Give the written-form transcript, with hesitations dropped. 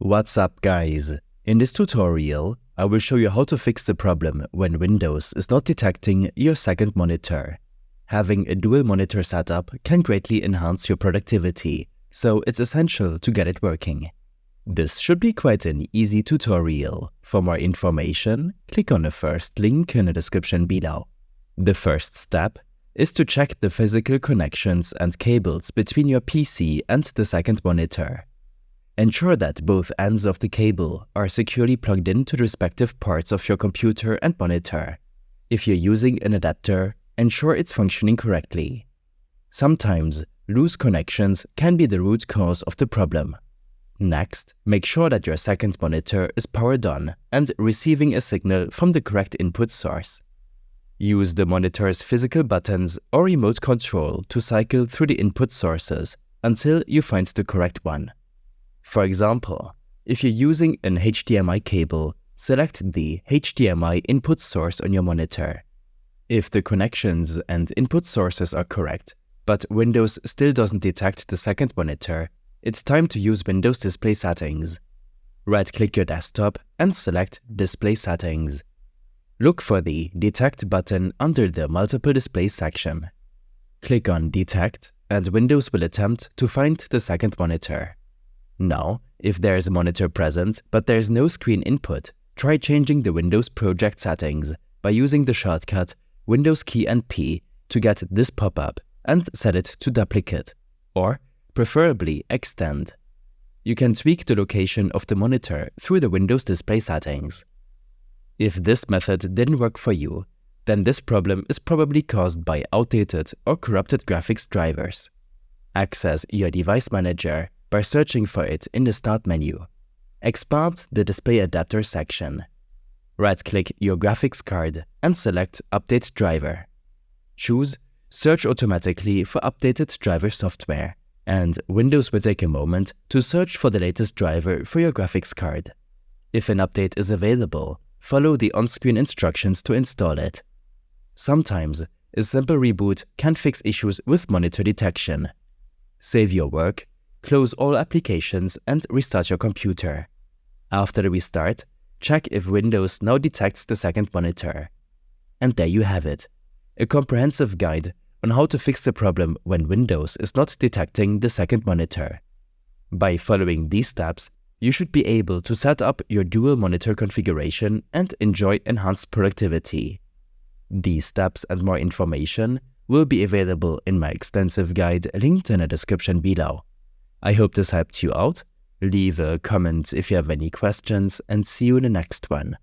What's up, guys? In this tutorial, I will show you how to fix the problem when Windows is not detecting your second monitor. Having a dual monitor setup can greatly enhance your productivity, so it's essential to get it working. This should be quite an easy tutorial. For more information, click on the first link in the description below. The first step is to check the physical connections and cables between your PC and the second monitor. Ensure that both ends of the cable are securely plugged into the respective parts of your computer and monitor. If you're using an adapter, ensure it's functioning correctly. Sometimes, loose connections can be the root cause of the problem. Next, make sure that your second monitor is powered on and receiving a signal from the correct input source. Use the monitor's physical buttons or remote control to cycle through the input sources until you find the correct one. For example, if you're using an HDMI cable, select the HDMI input source on your monitor. If the connections and input sources are correct, but Windows still doesn't detect the second monitor, it's time to use Windows Display Settings. Right-click your desktop and select Display Settings. Look for the Detect button under the Multiple Display section. Click on Detect, and Windows will attempt to find the second monitor. Now, if there is a monitor present but there is no screen input, try changing the Windows project settings by using the shortcut Windows key and P to get this pop-up and set it to duplicate, or preferably extend. You can tweak the location of the monitor through the Windows Display Settings. If this method didn't work for you, then this problem is probably caused by outdated or corrupted graphics drivers. Access your device manager by searching for it in the Start menu. Expand the Display Adapter section. Right-click your graphics card and select Update Driver. Choose Search automatically for updated driver software, and Windows will take a moment to search for the latest driver for your graphics card. If an update is available, follow the on-screen instructions to install it. Sometimes, a simple reboot can fix issues with monitor detection. Save your work, close all applications and restart your computer. After the restart, check if Windows now detects the second monitor. And there you have it, a comprehensive guide on how to fix the problem when Windows is not detecting the second monitor. By following these steps, you should be able to set up your dual monitor configuration and enjoy enhanced productivity. These steps and more information will be available in my extensive guide linked in the description below. I hope this helped you out. Leave a comment if you have any questions and see you in the next one.